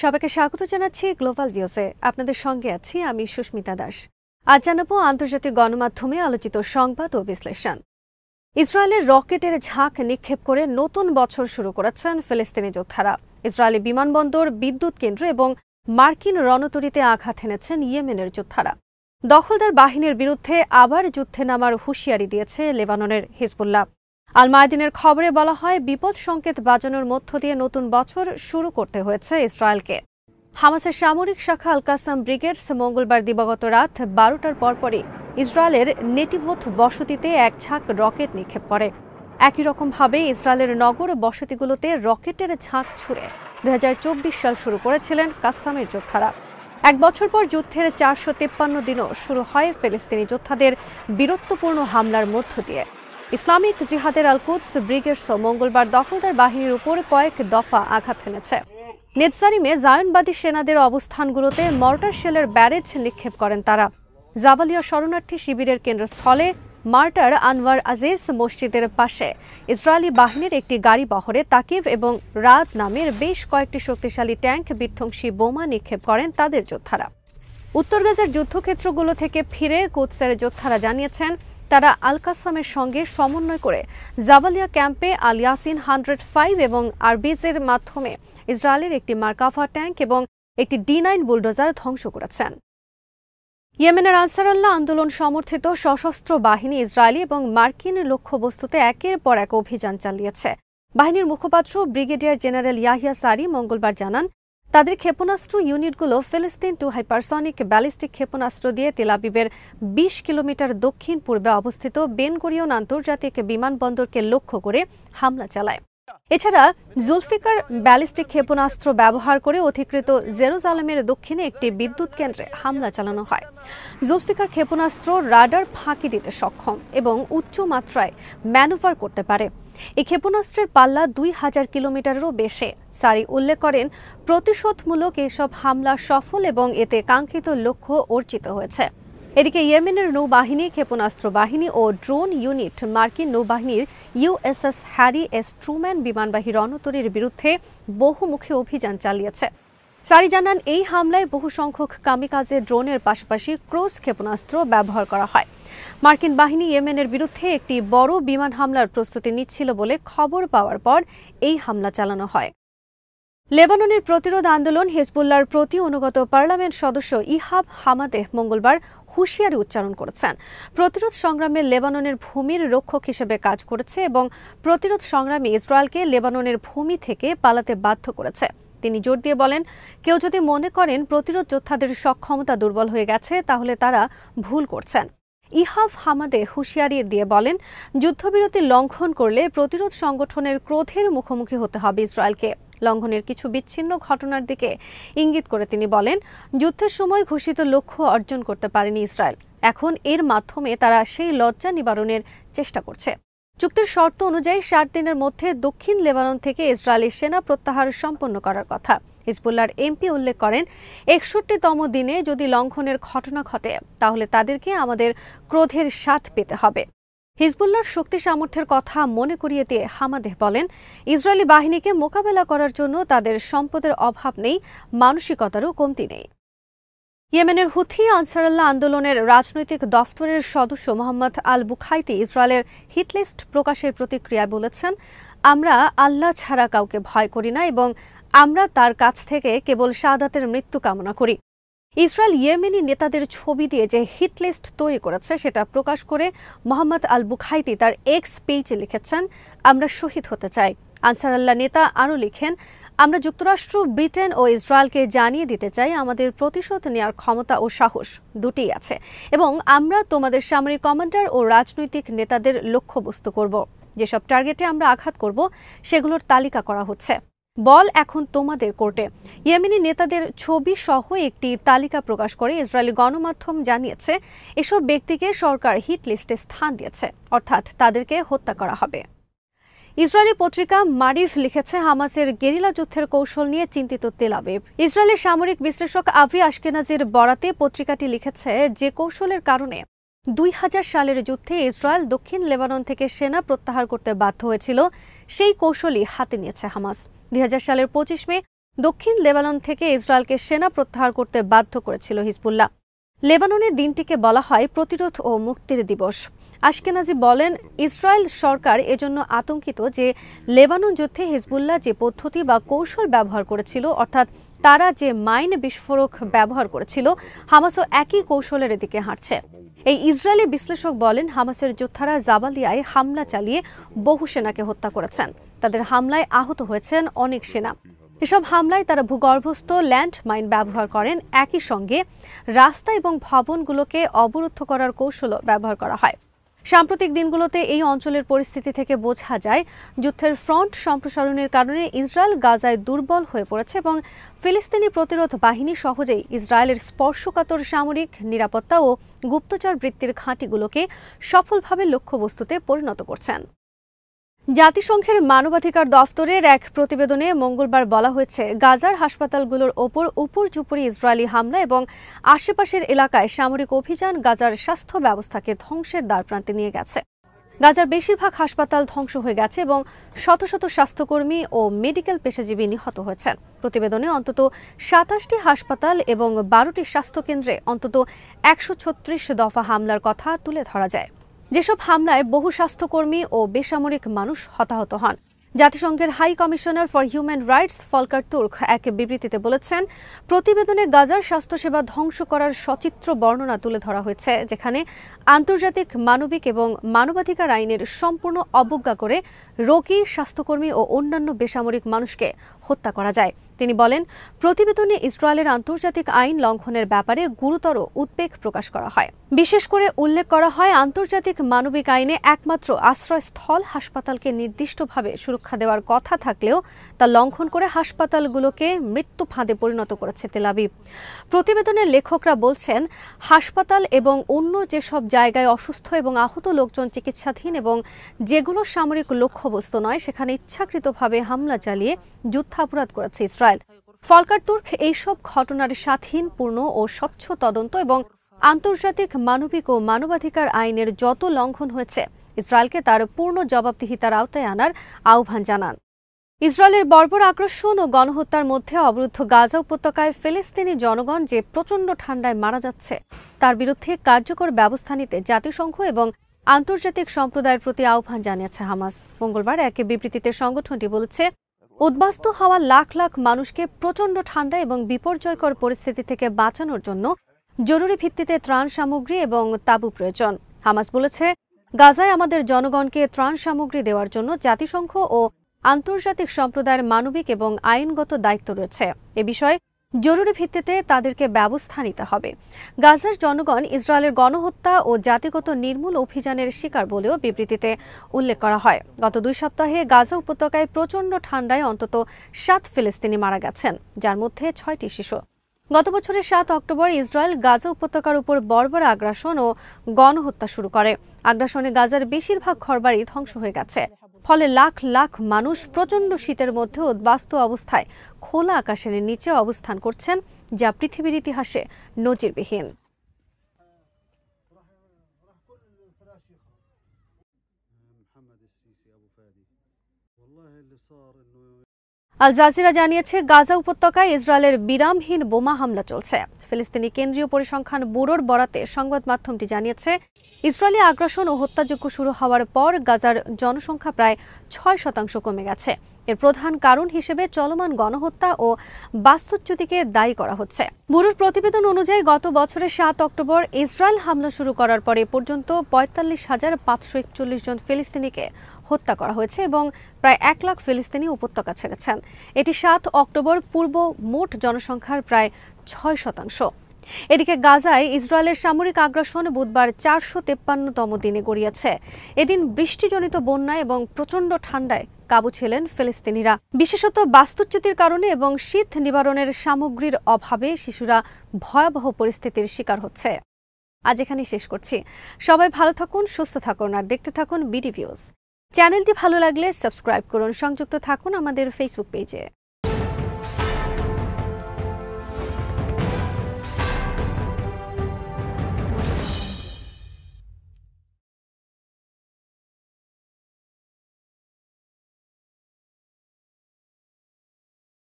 সবাইকে স্বাগত জানাচ্ছি গ্লোবাল ভিউজে। আপনাদের সঙ্গে আছি আমি সুস্মিতা দাস। আজ জানাবো আন্তর্জাতিক গণমাধ্যমে আলোচিত সংবাদ ও বিশ্লেষণ। ইসরায়েলের রকেটের ঝাঁক নিক্ষেপ করে নতুন বছর শুরু করেছেন ফিলিস্তিনি যোদ্ধারা। ইসরায়েলি বিমানবন্দর, বিদ্যুৎ কেন্দ্র এবং মার্কিন রণতরীতে আঘাত এনেছেন ইয়েমেনের যোদ্ধারা। দখলদার বাহিনীর বিরুদ্ধে আবার যুদ্ধে নামার হুঁশিয়ারি দিয়েছে লেবাননের হিজবুল্লাহ। আল মায়াদিনের খবরে বলা হয়, বিপদ সংকেত বাজানোর মধ্য দিয়ে নতুন বছর শুরু করতে হয়েছে ইসরায়েলকে। হামাসের সামরিক শাখা আল কাসাম ব্রিগেডস মঙ্গলবার দিবাগত রাত 12টার পরপরই ইসরায়েলের নেটিভোথ বসতিতে এক ঝাঁক রকেট নিক্ষেপ করে। একই রকমভাবে ইসরায়েলের নগর বসতিগুলোতে রকেটের ঝাঁক ছুড়ে 2024 সাল শুরু করেছিলেন কাসামের যোদ্ধারা। এক বছর পর যুদ্ধের 453 দিনও শুরু হয় ফিলিস্তিনি যোদ্ধাদের বীরত্বপূর্ণ হামলার মধ্য দিয়ে। ইসলামিক জিহাদের আল কুদস ব্রিগেডস মঙ্গলবার দখলদার বাহিনীর উপর কয়েক দফা আঘাত এনেছে। নেতসারিমে জায়নবাদী সেনাদের অবস্থানগুলোতে মর্টার শেলের ব্যারেজ নিক্ষেপ করেন তারা। জাবালিয়া শরণার্থী শিবিরের কেন্দ্রস্থলে মার্টার আনওয়ার আজিজ মসজিদের পাশে ইসরায়েলি বাহিনীর একটি গাড়ি বহরে তাকিব এবং রাদ নামের বেশ কয়েকটি শক্তিশালী ট্যাঙ্ক বিধ্বংসী বোমা নিক্ষেপ করেন তাদের যোদ্ধারা। উত্তর গাজার যুদ্ধক্ষেত্রগুলো থেকে ফিরে কুদসের যোদ্ধারা জানিয়েছেন, তারা আল কাসামের সঙ্গে সমন্বয় করে জাবালিয়া ক্যাম্পে আল ইয়াসিন 105 এবং আরবিজের মাধ্যমে ইসরায়েলের একটি মার্কাভা ট্যাঙ্ক এবং একটি D9 বুলডোজার ধ্বংস করেছেন। ইয়েমেনের আনসারুল্লাহ আন্দোলন সমর্থিত সশস্ত্র বাহিনী ইসরায়েলি এবং মার্কিন লক্ষ্যবস্তুতে একের পর এক অভিযান চালিয়েছে। বাহিনীর মুখপাত্র ব্রিগেডিয়ার জেনারেল ইয়াহিয়া সারি মঙ্গলবার জানান, তাদের ক্ষেপণাস্ত্র ইউনিটগুলো ফিলিস্তিন টু হাইপারসনিক ব্যালিস্টিক ক্ষেপণাস্ত্র দিয়ে তেল আবিবের 20 কিলোমিটার দক্ষিণ পূর্বে অবস্থিত বেন গুরিয়ন আন্তর্জাতিক বিমানবন্দরকে লক্ষ্য করে হামলা চালায়। এছাড়া জুলফিকার ব্যালিস্টিক ক্ষেপণাস্ত্র ব্যবহার করে অধিকৃত জেরুজালেমের দক্ষিণে একটি বিদ্যুৎ কেন্দ্রে হামলা চালানো হয়। জুলফিকার ক্ষেপণাস্ত্র রাডার ফাঁকি দিতে সক্ষম এবং উচ্চ মাত্রায় ম্যানুভার করতে পারে। এই ক্ষেপণাস্ত্রের পাল্লা 2000 কিলোমিটারেরও বেশি। সারি উল্লেখ করেন, প্রতিশোধমূলক এসব হামলা সফল এবং এতে কাঙ্ক্ষিত লক্ষ্য অর্জিত হয়েছে। এদিকে ইয়েমেনের নৌবাহিনী, ক্ষেপণাস্ত্র বাহিনী ও ড্রোন ইউনিট মার্কিন নৌবাহিনীর USS হ্যারি এস ট্রুম্যান বিমানবাহী রণতরীর বিরুদ্ধে বহুমুখী অভিযান চালিয়েছে। সারি জানান, এই হামলায় বহু সংখ্যক কামিকাজে ড্রোনের পাশাপাশি ক্রুজ ক্ষেপণাস্ত্র ব্যবহার করা হয়। মার্কিন বাহিনী ইয়েমেনের বিরুদ্ধে একটি বড় বিমান হামলার প্রস্তুতি নিচ্ছিল বলে খবর পাওয়ার পর এই হামলা চালানো হয়। লেবাননের প্রতিরোধ আন্দোলন হিজবুল্লাহর প্রতি অনুগত পার্লামেন্ট সদস্য ইহাব হামাদেহ মঙ্গলবার হুঁশিয়ারি উচ্চারণ করেছেন। প্রতিরোধ সংগ্রামে লেবাননের ভূমির রক্ষক হিসেবে কাজ করেছে এবং প্রতিরোধ সংগ্রামে ইসরায়েলকে লেবাননের ভূমি থেকে পালাতে বাধ্য করেছে। তিনি জোর দিয়ে বলেন, কেউ যদি মনে করেন প্রতিরোধ যোদ্ধাদের সক্ষমতা দুর্বল হয়ে গেছে, তাহলে তারা ভুল করছেন। ইহাব হামাদে হুঁশিয়ারি দিয়ে বলেন, যুদ্ধবিরতি লঙ্ঘন করলে প্রতিরোধ সংগঠনের ক্রোধের মুখোমুখি হতে হবে ইসরায়েলকে। লঙ্ঘনের কিছু বিচ্ছিন্ন ঘটনার দিকে ইঙ্গিত করে তিনি বলেন, যুদ্ধের সময় ঘোষিত লক্ষ্য অর্জন করতে পারেনি ইসরায়েল। এখন এর মাধ্যমে তারা সেই লজ্জা নিবারণের চেষ্টা করছে। চুক্তির শর্ত অনুযায়ী 60 দিনের মধ্যে দক্ষিণ লেবানন থেকে ইসরায়েলি সেনা প্রত্যাহার সম্পন্ন করার কথা। হিজবুল্লাহর এমপি উল্লেখ করেন, 61তম দিনে যদি লঙ্ঘনের ঘটনা ঘটে, তাহলে তাদেরকে আমাদের ক্রোধের স্বাদ পেতে হবে। হিজবুল্লাহর শক্তি সামর্থ্যের কথা মনে করিয়ে দিয়ে হামাদেহ বলেন, ইসরায়েলি বাহিনীকে মোকাবেলা করার জন্য তাদের সম্পদের অভাব নেই, মানসিকতারও কমতি নেই। ইয়েমেনের হুথি আনসারুল্লাহ আন্দোলনের রাজনৈতিক দফতরের সদস্য মোহাম্মদ আল বুখাইতি ইসরায়েলের হিটলিস্ট প্রকাশের প্রতিক্রিয়ায় বলেছেন, আমরা আল্লাহ ছাড়া কাউকে ভয় করি না এবং আমরা তার কাছ থেকে কেবল শাহাদাতের মৃত্যু কামনা করি। ইসরায়েল ইয়েমেনি নেতাদের ছবি দিয়ে যে হিটলিস্ট তৈরি করেছে সেটা প্রকাশ করে মোহাম্মদ আল বুখাইতি তার এক্স পেজে লিখেছেন, আমরা শহীদ হতে চাই। আনসারুল্লাহ নেতা আরও লিখেন, আমরা যুক্তরাষ্ট্র, ব্রিটেন ও ইসরায়েলকে জানিয়ে দিতে চাই, আমাদের প্রতিশোধ নেওয়ার ক্ষমতা ও সাহস দুটিই আছে এবং আমরা তোমাদের সামরিক কমান্ডার ও রাজনৈতিক নেতাদের লক্ষ্যবস্তু করব। যেসব টার্গেটে আমরা আঘাত করব সেগুলোর তালিকা করা হচ্ছে। বল এখন তোমাদের কোর্টে। ইয়েমেনি নেতাদের ছবি সহ একটি তালিকা প্রকাশ করে ইসরায়েলি গণমাধ্যম জানিয়েছে, এসব ব্যক্তিকে সরকার হিট লিস্টে স্থান দিয়েছে, অর্থাৎ তাদেরকে হত্যা করা হবে। ইসরায়েলি পত্রিকা মারিফ লিখেছে, হামাসের গেরিলা যুদ্ধের কৌশল নিয়ে চিন্তিত তেল আবিব। ইসরায়েলের সামরিক বিশ্লেষক আভি আশকেনাজির বরাতে পত্রিকাটি লিখেছে, যে কৌশলের কারণে 2000 সালের যুদ্ধে ইসরায়েল দক্ষিণ লেবানন থেকে সেনা প্রত্যাহার করতে বাধ্য হয়েছিল, সেই কৌশলই হাতে নিয়েছে হামাস। 2000 সালের 25 মে দক্ষিণ লেবানন থেকে ইসরায়েলকে সেনা প্রত্যাহার করতে বাধ্য করেছিল হিজবুল্লাহ। লেবাননের দিনটিকে বলা হয় প্রতিরোধ ও মুক্তির দিবস। আশকেনাজি বলেন, ইসরায়েল সরকার এজন্য আতঙ্কিত যে লেবানন যুদ্ধে হিজবুল্লাহ যে পদ্ধতি বা কৌশল ব্যবহার করেছিল, অর্থাৎ তারা যে মাইন বিস্ফোরক ব্যবহার করেছিল, হামাসও একই কৌশলের দিকে হাঁটছে। এই ইসরায়েলি বিশ্লেষক বলেন, হামাসের যোদ্ধারা জাবালিয়ায় হামলা চালিয়ে বহু সেনাকে হত্যা করেছেন। তাদের হামলায় আহত হয়েছেন অনেক সেনা। এসব হামলায় তারা ভূগর্ভস্থ ল্যান্ড মাইন ব্যবহার করেন। একই সঙ্গে রাস্তা এবং ভবনগুলোকে অবরুদ্ধ করার কৌশলও ব্যবহার করা হয়। সাম্প্রতিক দিনগুলোতে এই অঞ্চলের পরিস্থিতি থেকে বোঝা যায়, যুদ্ধের ফ্রন্ট সম্প্রসারণের কারণে ইসরায়েল গাজায় দুর্বল হয়ে পড়েছে এবং ফিলিস্তিনি প্রতিরোধ বাহিনী সহজেই ইসরায়েলের স্পর্শকাতর সামরিক নিরাপত্তা ও গুপ্তচর বৃত্তির ঘাঁটিগুলোকে সফলভাবে লক্ষ্যবস্তুতে পরিণত করছেন। জাতিসংঘের মানবাধিকার দফতরের এক প্রতিবেদনে মঙ্গলবার বলা হয়েছে, গাজার হাসপাতালগুলোর ওপর উপর্যুপরি ইসরায়েলি হামলা এবং আশেপাশের এলাকায় সামরিক অভিযান গাজার স্বাস্থ্য ব্যবস্থাকে ধ্বংসের দ্বারপ্রান্তে নিয়ে গেছে। গাজার বেশিরভাগ হাসপাতাল ধ্বংস হয়ে গেছে এবং শত শত স্বাস্থ্যকর্মী ও মেডিকেল পেশাজীবী নিহত হয়েছেন। প্রতিবেদনে অন্তত ২৭টি হাসপাতাল এবং ১২টি স্বাস্থ্যকেন্দ্রে অন্তত ১৩৬ দফা হামলার কথা তুলে ধরা যায়। যেসব হামলায় বহু স্বাস্থ্যকর্মী ও বেসামরিক মানুষ হতাহত হন। জাতিসংঘের high commissioner for human rights Volker Turk এক বিবৃতিতে বলেছেন, প্রতিবেদনে গাজার স্বাস্থ্যসেবা ধ্বংস করার সচিত্র বর্ণনা তুলে ধরা হয়েছে, যেখানে আন্তর্জাতিক মানবিক এবং মানবাধিকার আইনের সম্পূর্ণ অবজ্ঞা করে রোগী, স্বাস্থ্যকর্মী ও অন্যান্য বেসামরিক মানুষকে হত্যা করা যায়। তিনি বলেন, প্রতিবেদনে ইসরায়েলের আন্তর্জাতিক আইন লঙ্ঘনের ব্যাপারে গুরুতর উদ্বেগ প্রকাশ করা হয়। বিশেষ করে উল্লেখ করা হয়, আন্তর্জাতিক মানবিক আইনে একমাত্র আশ্রয়স্থল হাসপাতালকে নির্দিষ্টভাবে সুরক্ষা দেওয়ার কথা থাকলেও তা লঙ্ঘন করে হাসপাতালগুলোকে মৃত্যু ফাঁদে পরিণত করেছে তেল আবিব। প্রতিবেদনের লেখকরা বলছেন, হাসপাতাল এবং অন্য যেসব জায়গায় অসুস্থ এবং আহত লোকজন চিকিৎসাধীন এবং যেগুলো সামরিক লক্ষ্যবস্তু নয়, সেখানে ইচ্ছাকৃতভাবে হামলা চালিয়ে যুদ্ধাপরাধ করেছে ইসরায়েল। ফলকার তুর্ক এইসব ঘটনার স্বাধীন, পূর্ণ ও স্বচ্ছ তদন্ত এবং আন্তর্জাতিক মানবিক ও মানবাধিকার আইনের যত লঙ্ঘন হয়েছে, ইসরায়েলকে তার পূর্ণ জবাবদিহিতার আওতায় আনার আহ্বান জানান। ইসরায়েলের বর্বর আগ্রাসন ও গণহত্যার মধ্যে অবরুদ্ধ গাজা উপত্যকায় ফিলিস্তিনি জনগণ যে প্রচণ্ড ঠান্ডায় মারা যাচ্ছে, তার বিরুদ্ধে কার্যকর ব্যবস্থা নিতে জাতিসংঘ এবং আন্তর্জাতিক সম্প্রদায়ের প্রতি আহ্বান জানিয়েছে হামাস। মঙ্গলবার এক বিবৃতিতে সংগঠনটি বলেছে, উদ্বাস্তু হওয়া লাখ লাখ মানুষকে প্রচণ্ড ঠান্ডা এবং বিপর্যয়কর পরিস্থিতি থেকে বাঁচানোর জন্য জরুরি ভিত্তিতে ত্রাণ সামগ্রী এবং তাঁবু প্রয়োজন। হামাস বলেছে, গাজায় আমাদের জনগণকে ত্রাণ সামগ্রী দেওয়ার জন্য জাতিসংঘ ও আন্তর্জাতিক সম্প্রদায়ের মানবিক এবং আইনগত দায়িত্ব রয়েছে। এ বিষয়ে জরুরি ভিত্তিতে তাদেরকে ব্যবস্থা নিতে হবে। গাজার জনগণ ইসরায়েলের গণহত্যা ও জাতিগত নির্মূল অভিযানের শিকার বলেও বিবৃতিতে উল্লেখ করা হয়। গত ২ সপ্তাহে গাজা উপত্যকায় প্রচণ্ড ঠান্ডায় অন্তত ৭ ফিলিস্তিনি মারা গেছেন, যার মধ্যে ৬টি শিশু। গত বছরের ৭ অক্টোবর ইসরায়েল গাজা উপত্যকার উপর বর্বর আগ্রাসন ও গণহত্যা শুরু করে। আগ্রাসনে গাজার বেশিরভাগ ঘরবাড়ি ধ্বংস হয়ে গেছে। ফলে লাখ লাখ মানুষ প্রচণ্ড শীতের মধ্যে উদ্বাস্তু অবস্থায় খোলা আকাশের নিচে অবস্থান করছেন, যা পৃথিবীর ইতিহাসে নজিরবিহীন। আল জাজিরা জানিয়েছে, গাজা উপত্যকায় ইসরায়েলের বিরামহীন বোমা হামলা চলছে। ফিলিস্তিনি কেন্দ্রীয় পরিসংখ্যান ব্যুরোর বরাতে সংবাদ মাধ্যমটি জানিয়েছে, ইসরায়েলি আগ্রাসন ও হত্যাযজ্ঞ শুরু হওয়ার পর গাজার জনসংখ্যা প্রায় ৬% কমে গেছে। এর প্রধান কারণ হিসেবে চলমান গণহত্যা ও বাস্তুচ্যুতিকে দায়ী করা হচ্ছে। ব্যুরোর প্রতিবেদন অনুযায়ী গত বছরের ৭ অক্টোবর ইসরায়েল হামলা শুরু করার পরে পর্যন্ত ৪৫,৫৪১ জন ফিলিস্তিনিকে হত্যা করা হয়েছে এবং প্রায় ১ লাখ ফিলিস্তিনি উপত্যকা ছেড়েছেন। এটি ৭ অক্টোবর পূর্ব মোট জনসংখ্যার প্রায় ৬%। এদিকে গাজায় ইসরায়েলের সামরিক আগ্রাসন বুধবার ৪৫৩তম দিনে গড়িয়েছে। এদিন বৃষ্টিজনিত বন্যা এবং প্রচণ্ড ঠান্ডায় কাবু ছিলেন ফিলিস্তিনিরা। বিশেষত বাস্তুচ্যুতির কারণে এবং শীত নিবারণের সামগ্রীর অভাবে শিশুরা ভয়াবহ পরিস্থিতির শিকার হচ্ছে। আজ এখানেই শেষ করছি। সবাই ভালো থাকুন, সুস্থ থাকুন আর দেখতে থাকুন বিডি ভিউজ। চ্যানেলটি ভালো লাগলে সাবস্ক্রাইব করুন। সংযুক্ত থাকুন আমাদের ফেসবুক পেজে।